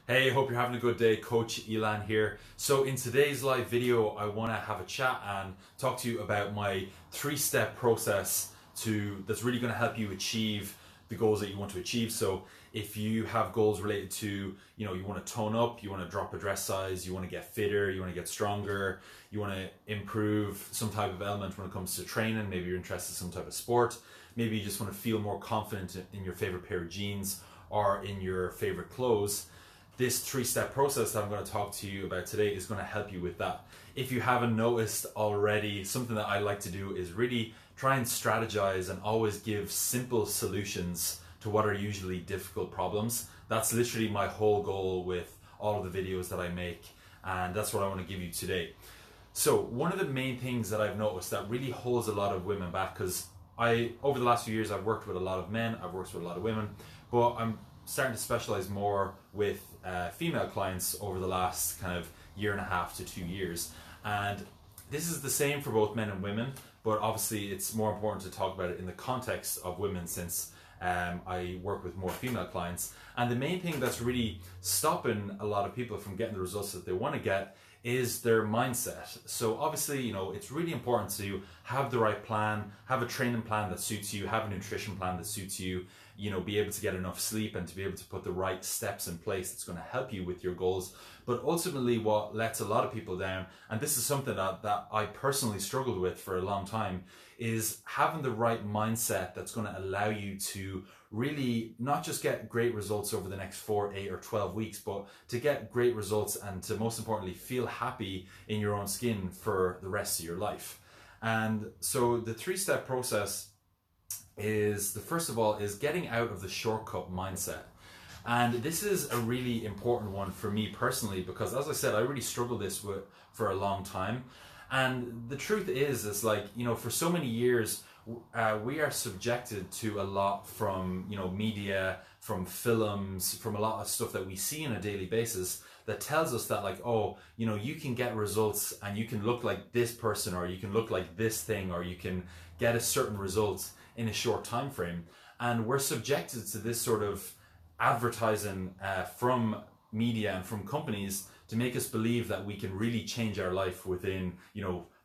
Hey, hope you're having a good day. Coach Elan here. So in today's live video, I want to have a chat and talk to you about my three-step process that's really going to help you achieve the goals that you want to achieve. So if you have goals related to, you want to tone up, you want to drop a dress size, you want to get fitter, you want to get stronger, you want to improve some type of element when it comes to training, maybe you're interested in some type of sport, maybe you just want to feel more confident in your favorite pair of jeans or in your favorite clothes. This three-step process that I'm going to talk to you about today is going to help you with that. If you haven't noticed already, something that I like to do is really try and strategize and always give simple solutions to what are usually difficult problems. That's literally my whole goal with all of the videos that I make, and that's what I want to give you today. So one of the main things that I've noticed that really holds a lot of women back, because over the last few years I've worked with a lot of men, I've worked with a lot of women, but I'm starting to specialize more with female clients over the last kind of year and a half to 2 years. And this is the same for both men and women, but obviously it's more important to talk about it in the context of women, since I work with more female clients. And the main thing that's really stopping a lot of people from getting the results that they want to get is their mindset. So obviously, it's really important to have the right plan, have a training plan that suits you, have a nutrition plan that suits you, be able to get enough sleep and to be able to put the right steps in place that's going to help you with your goals. But ultimately what lets a lot of people down, and this is something that I personally struggled with for a long time, is having the right mindset that's going to allow you to really not just get great results over the next 4, 8 or 12 weeks, but to get great results and to, most importantly, feel happy in your own skin for the rest of your life. And so the three-step process is, the first of all, is getting out of the shortcut mindset. And this is a really important one for me personally, because as I said, I really struggled this with for a long time. And the truth is like, for so many years, we are subjected to a lot from, media, from films, from a lot of stuff that we see on a daily basis that tells us that, like, oh, you can get results and you can look like this person, or you can look like this thing, or you can get a certain result in a short time frame. And we're subjected to this sort of advertising from media and from companies to make us believe that we can really change our life within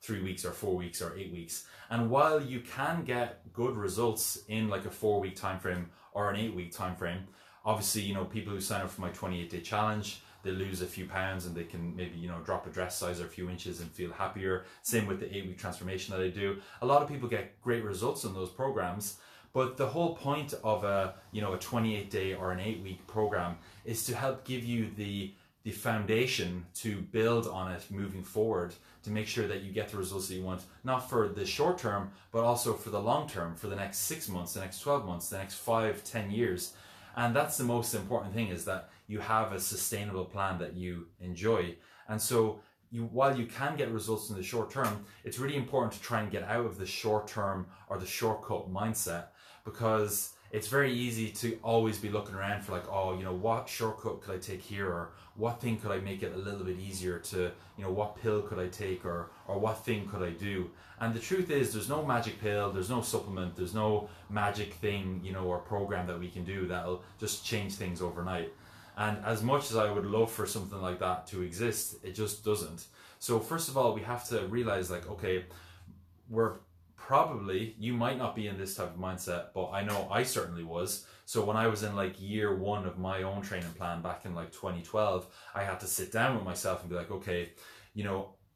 3 weeks or 4 weeks or 8 weeks. And while you can get good results in like a 4-week time frame or an 8-week time frame, obviously people who sign up for my 28-day challenge, they lose a few pounds and they can maybe drop a dress size or a few inches and feel happier. Same with the 8-week transformation that I do. A lot of people get great results in those programs. But the whole point of a 28-day or an 8-week program is to help give you the foundation to build on it moving forward, to make sure that you get the results that you want, not for the short term, but also for the long term, for the next 6 months, the next 12 months, the next 5, 10 years. And that's the most important thing, is that you have a sustainable plan that you enjoy. And so while you can get results in the short term, it's really important to try and get out of the short term or the shortcut mindset, because it's very easy to always be looking around for, like, oh, what shortcut could I take here, or what thing could I make it a little bit easier to, what pill could I take, or what thing could I do? And the truth is, there's no magic pill, there's no supplement, there's no magic thing, or program that we can do that'll just change things overnight. And as much as I would love for something like that to exist, it just doesn't. So first of all, we have to realize, like, okay, you might not be in this type of mindset, but I know I certainly was. So when I was in like year 1 of my own training plan back in like 2012, I had to sit down with myself and be like, okay,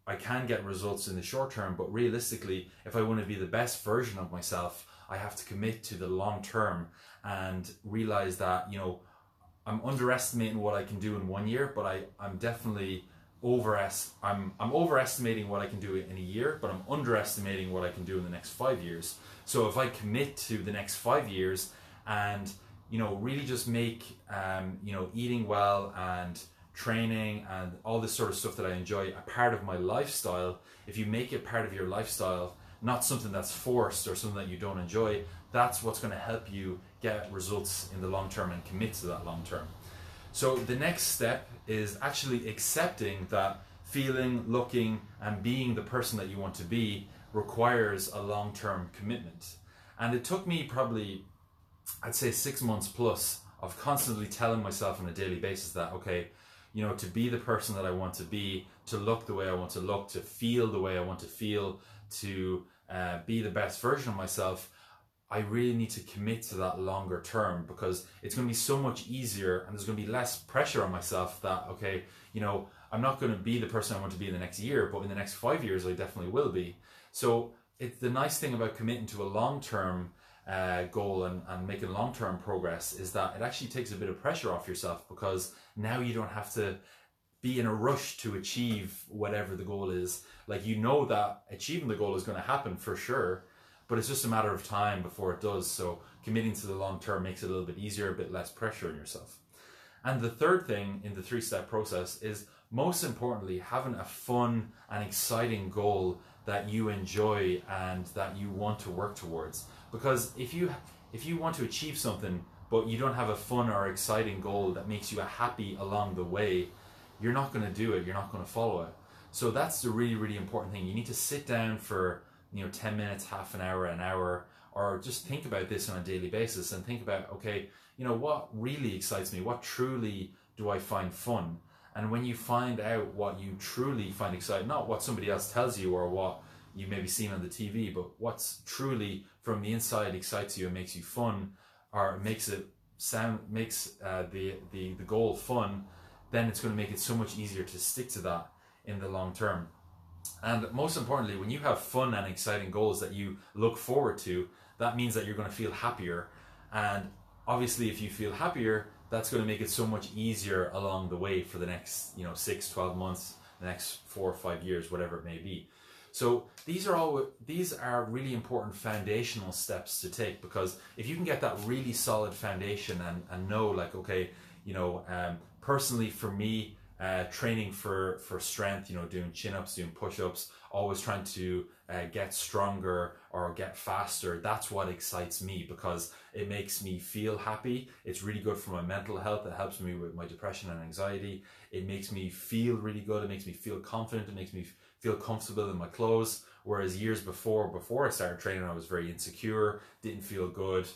I can get results in the short term, but realistically, if I want to be the best version of myself, I have to commit to the long term and realize that, I'm underestimating what I can do in 1 year, but I'm definitely I'm overestimating what I can do in a year, but I'm underestimating what I can do in the next 5 years. So if I commit to the next 5 years and really just make eating well and training and all this sort of stuff that I enjoy a part of my lifestyle, if you make it part of your lifestyle, not something that's forced or something that you don't enjoy, that's what's going to help you get results in the long term and commit to that long term. So the next step is actually accepting that feeling, looking, and being the person that you want to be requires a long-term commitment. And it took me probably, I'd say, 6 months plus of constantly telling myself on a daily basis that, okay, you know, to be the person that I want to be, to look the way I want to look, to feel the way I want to feel, to be the best version of myself, I really need to commit to that longer term, because it's going to be so much easier and there's going to be less pressure on myself that, okay, you know, I'm not going to be the person I want to be in the next year, but in the next 5 years, I definitely will be. So it's the nice thing about committing to a long-term goal and making long-term progress is that it actually takes a bit of pressure off yourself, because now you don't have to be in a rush to achieve whatever the goal is. Like, you know that achieving the goal is going to happen for sure, but it's just a matter of time before it does. So committing to the long term makes it a little bit easier, a bit less pressure on yourself. And the third thing in the 3-step process is, most importantly, having a fun and exciting goal that you enjoy and that you want to work towards. Because if you want to achieve something but you don't have a fun or exciting goal that makes you happy along the way, you're not going to do it, you're not going to follow it. So that's the really, really important thing. You need to sit down for 10 minutes, half an hour, or just think about this on a daily basis and think about, okay, what really excites me? What truly do I find fun? And when you find out what you truly find exciting, not what somebody else tells you or what you maybe seen on the TV, but what's truly from the inside excites you and makes you fun, or makes the goal fun, then it's going to make it so much easier to stick to that in the long term. And most importantly, when you have fun and exciting goals that you look forward to, that means that you're going to feel happier. And obviously, if you feel happier, that's going to make it so much easier along the way for the next 6, 12 months, the next 4 or 5 years, whatever it may be. So these are really important foundational steps to take, because if you can get that really solid foundation and know, like, okay, personally for me, training for strength, doing chin-ups, doing push-ups, always trying to get stronger or get faster, that's what excites me, because it makes me feel happy. It's really good for my mental health. It helps me with my depression and anxiety. It makes me feel really good. It makes me feel confident. It makes me feel comfortable in my clothes. Whereas years before I started training, I was very insecure, didn't feel good,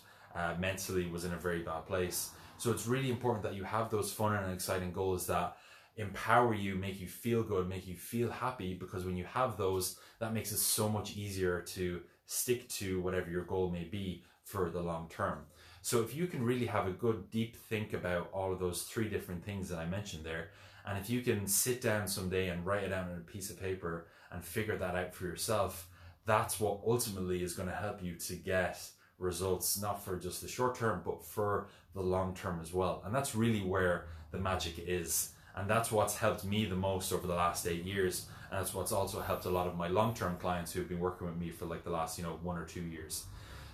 mentally was in a very bad place. So it's really important that you have those fun and exciting goals that empower you, make you feel good, make you feel happy, because when you have those, that makes it so much easier to stick to whatever your goal may be for the long term. So if you can really have a good deep think about all of those 3 different things that I mentioned there, and if you can sit down someday and write it down on a piece of paper and figure that out for yourself, that's what ultimately is going to help you to get results, not for just the short term, but for the long term as well. And that's really where the magic is. And that's what's helped me the most over the last 8 years. And that's what's also helped a lot of my long-term clients who've been working with me for like the last, 1 or 2 years.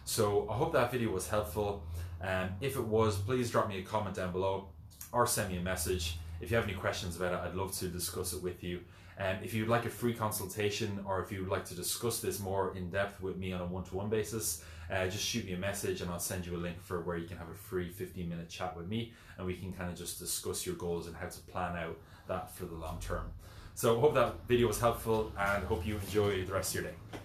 So I hope that video was helpful. If it was, please drop me a comment down below or send me a message. If you have any questions about it, I'd love to discuss it with you. If you'd like a free consultation, or if you would like to discuss this more in depth with me on a one-to-one basis, just shoot me a message and I'll send you a link for where you can have a free 15-minute chat with me, and we can kind of just discuss your goals and how to plan out that for the long term. So I hope that video was helpful and hope you enjoy the rest of your day.